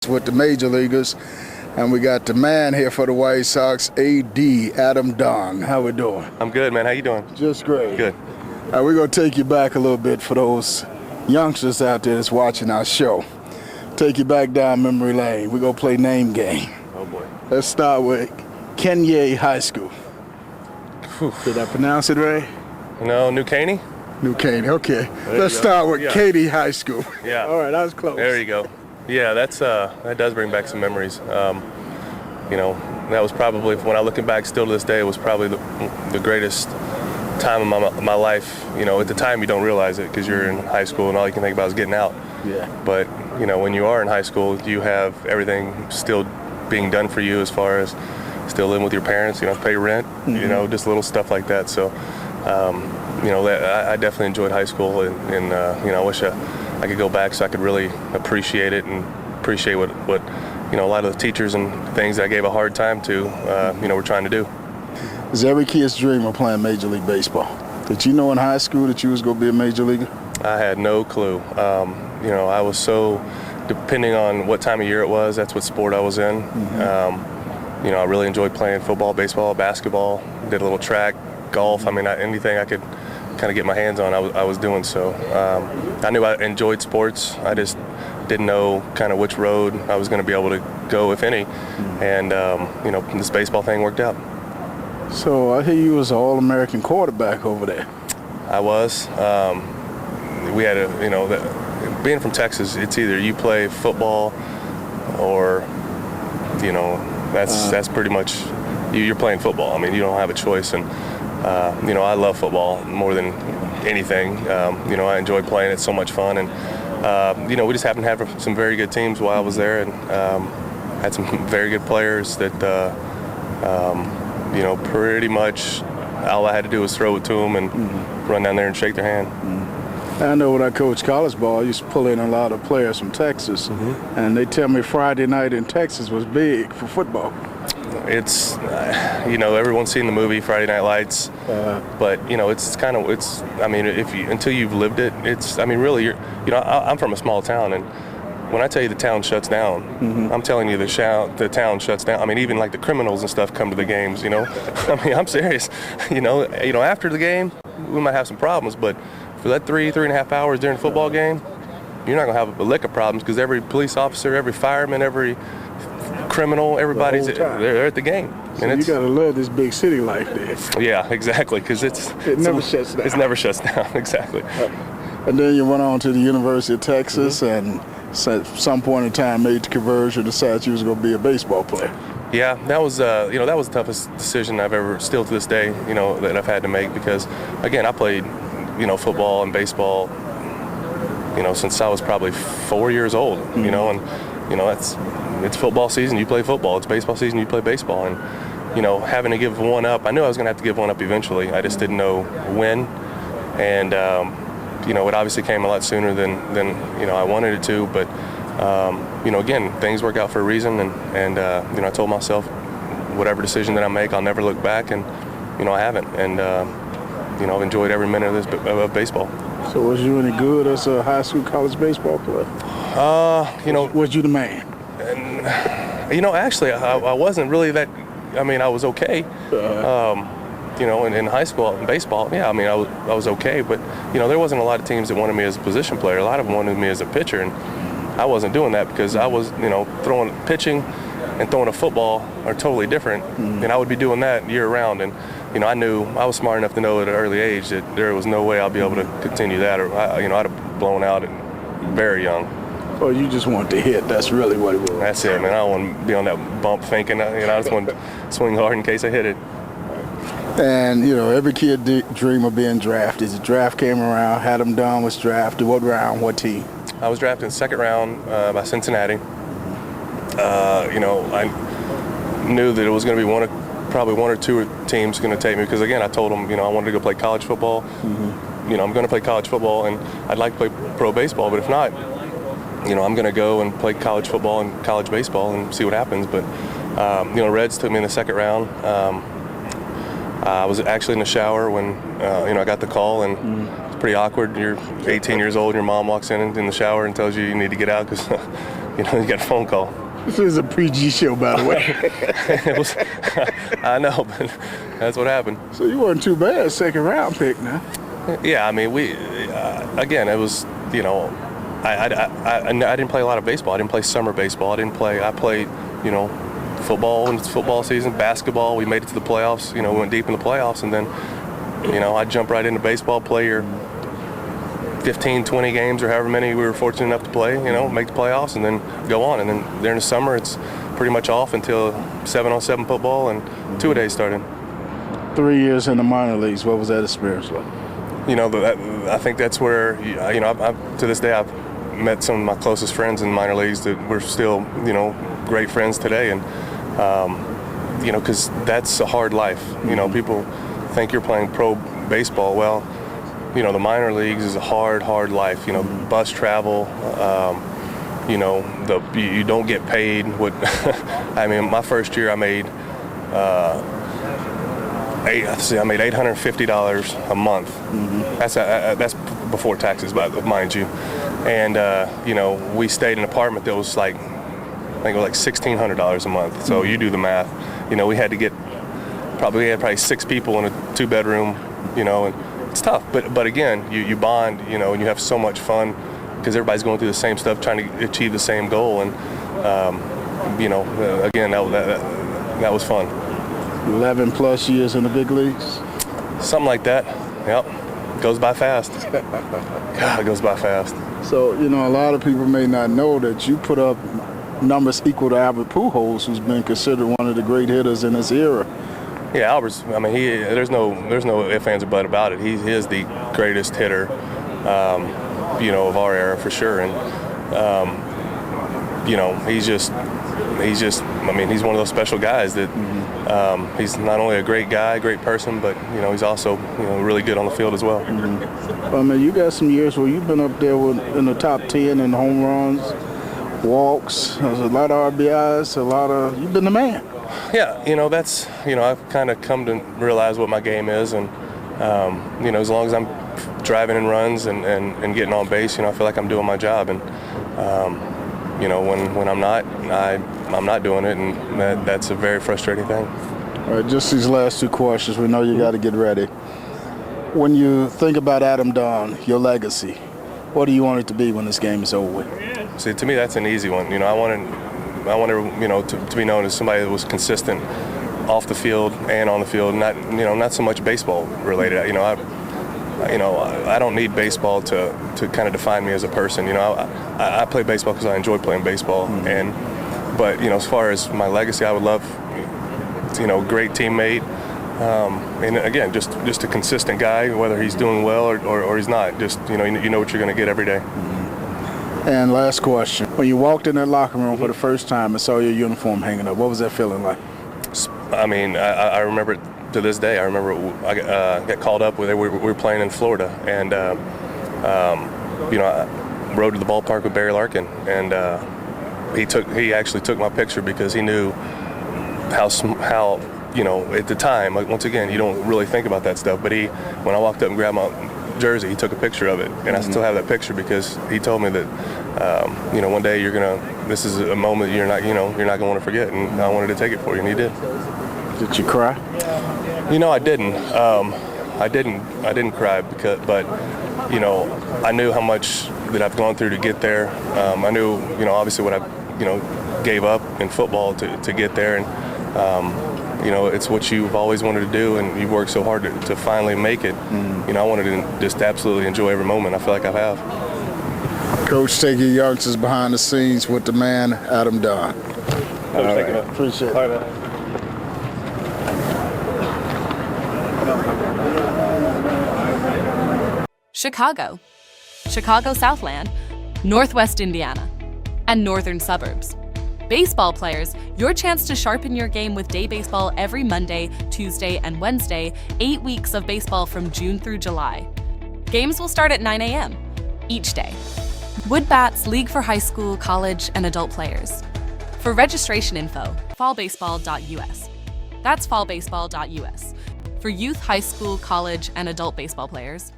with the major leaguers, and we got the man here for the White Sox, AD Adam Dunn. How we doing? I'm good, man. How you doing? Just great. Good. We're gonna take you back a little bit for those youngsters out there that's watching our show. Take you back down memory lane. We're gonna play name game. Oh boy. Let's start with Kenya High School. Whew. Did I pronounce it right? No, New Caney? New Caney, okay. Let's start with Katy High School. Yeah. All right, I was close. There you go. Yeah, that does bring back some memories. That was probably, when I looking back still to this day, it was probably the greatest time of my life. At the time you don't realize it because you're in high school and all you can think about is getting out. Yeah. But, when you are in high school, you have everything still being done for you as far as still living with your parents. You don't have to pay rent, just little stuff like that. So, I definitely enjoyed high school, and I wish I could go back so I could really appreciate it and appreciate what a lot of the teachers and things that I gave a hard time to, were trying to do. It's every kid's dream of playing Major League Baseball. Did you know in high school that you was going to be a major leaguer? I had no clue. I was so, depending on what time of year it was, that's what sport I was in. I really enjoyed playing football, baseball, basketball, did a little track, golf. Anything I could kind of get my hands on, I was doing so. I knew I enjoyed sports. I just didn't know kind of which road I was going to be able to go, if any. And, this baseball thing worked out. So I hear you was an All-American quarterback over there. I was. We had being from Texas, it's either you play football or, that's pretty much, you're playing football. You don't have a choice. And, I love football more than anything. I enjoy playing. It's so much fun. And, we just happened to have some very good teams while I was there, and had some very good players that, pretty much all I had to do was throw it to them and run down there and shake their hand. I know when I coached college ball, I used to pull in a lot of players from Texas, and they tell me Friday night in Texas was big for football. It's, everyone's seen the movie Friday Night Lights, but until you've lived it, really, I'm from a small town, and when I tell you the town shuts down, I'm telling you the town shuts down. Even like the criminals and stuff come to the games. I'm serious. After the game, we might have some problems, but for that 3.5 hours during the football game, you're not gonna have a lick of problems because every police officer, every fireman, every criminal, everybody's they're at the game. So and you gotta love this big city life there. Yeah, exactly, because it never shuts down. It never shuts down, exactly. And then you went on to the University of Texas, and at some point in time made the conversion, decided you was going to be a baseball player. Yeah, that was that was the toughest decision I've ever, still to this day, that I've had to make, because again, I played football and baseball since I was probably 4 years old. And it's football season, you play football. It's baseball season, you play baseball. And having to give one up, I knew I was going to have to give one up eventually. I just didn't know when. And it obviously came a lot sooner than I wanted it to. But again, things work out for a reason. And I told myself, whatever decision that I make, I'll never look back. And I haven't. And I've enjoyed every minute of baseball. So was you any good as a high school, college baseball player? Was you the man? And, actually, I wasn't really that. I was okay. In high school in baseball, yeah, I was okay. But there wasn't a lot of teams that wanted me as a position player. A lot of them wanted me as a pitcher, and I wasn't doing that because I was, pitching and throwing a football are totally different. And I would be doing that year round. And I knew, I was smart enough to know at an early age that there was no way I'll be able to continue that, or I'd have blown out very young. Well, you just want to hit. That's really what it was. That's it, man. I don't want to be on that bump thinking, I just want to swing hard in case I hit it. And, every kid dream of being drafted. The draft came around, Adam Dunn was drafted. What round, what team? I was drafted in the second round by Cincinnati. I knew that it was going to be probably one or two teams going to take me, because again, I told them, I wanted to go play college football. I'm going to play college football, and I'd like to play pro baseball, but if not, I'm going to go and play college football and college baseball and see what happens. But Reds took me in the second round. I was actually in the shower when I got the call, and it's pretty awkward. You're 18 years old, your mom walks in the shower and tells you need to get out because you got a phone call. This is a PG show, by the way. It was, I know, but that's what happened. So you weren't too bad, second round pick now. Yeah, I mean, again, it was, I didn't play a lot of baseball. I didn't play summer baseball. I played, football in football season, basketball. We made it to the playoffs, we went deep in the playoffs, and then, I jumped right into baseball, play your 15, 20 games or however many we were fortunate enough to play, make the playoffs and then go on. And then during the summer, it's pretty much off until 7-on-7 football and two-a-days started. 3 years in the minor leagues, what was that experience like? I think that's where, to this day, I've met some of my closest friends in the minor leagues that we're still, great friends today. And, because that's a hard life. People think you're playing pro baseball. Well, the minor leagues is a hard life. Bus travel, you don't get paid. I mean, my first year I made $850 a month. Mm-hmm. That's before taxes, mind you. And we stayed in an apartment that was I think it was $1,600 a month. So you do the math. We had probably 6 people in a 2-bedroom. And it's tough, but again, you bond, and you have so much fun because everybody's going through the same stuff, trying to achieve the same goal, and again, that was fun. 11 plus years in the big leagues? Something like that. Yep. Goes by fast. God, it goes by fast. So, a lot of people may not know that you put up numbers equal to Albert Pujols, who's been considered one of the great hitters in this era. Yeah, Albert's. I mean, there's no ifs, ands, or buts about it. He is the greatest hitter, of our era for sure. And he's just. I mean, he's one of those special guys that he's not only a great guy, great person, but he's also really good on the field as well. Mm-hmm. I mean, you got some years where you've been up there in the top 10 in home runs, walks. There's a lot of RBIs, you've been the man. Yeah, that's, I've kind of come to realize what my game is, and, as long as I'm driving in runs and getting on base, I feel like I'm doing my job, and, when I'm not, I'm not doing it, and that's a very frustrating thing. All right, just these last 2 questions. We know you got to get ready. When you think about Adam Dunn, your legacy, what do you want it to be when this game is over with? See, to me, that's an easy one. I want to be known as somebody that was consistent off the field and on the field, not so much baseball related. I don't need baseball to kind of define me as a person. I play baseball because I enjoy playing baseball. Mm-hmm. But as far as my legacy, I would love, great teammate. And again, just a consistent guy, whether he's doing well or he's not. Just you know what you're going to get every day. Mm-hmm. And last question: when you walked in that locker room for the first time and saw your uniform hanging up, what was that feeling like? I mean, I remember it to this day. I remember I got called up. We were playing in Florida, and I rode to the ballpark with Barry Larkin, and he actually took my picture because he knew how at the time, once again, you don't really think about that stuff, but when I walked up and grabbed my jersey, he took a picture of it, and I still have that picture because he told me that one day this is a moment you're not going to want to forget, and I wanted to take it for you, and he did. Did you cry? I didn't. I didn't cry but I knew how much that I've gone through to get there. I knew obviously what I gave up in football to get there, and it's what you've always wanted to do, and you've worked so hard to finally make it. Mm-hmm. I wanted to just absolutely enjoy every moment. I feel like I have. Coach, taking youngsters behind the scenes with the man, Adam Dunn. Coach, thank you, man. Appreciate it. All right, man. Chicago, Southland, Northwest Indiana, and Northern Suburbs. Baseball players, your chance to sharpen your game with day baseball every Monday, Tuesday, and Wednesday, 8 weeks of baseball from June through July. Games will start at 9 a.m. each day. Wood Bats League for high school, college, and adult players. For registration info, fallbaseball.us. That's fallbaseball.us. For youth, high school, college, and adult baseball players,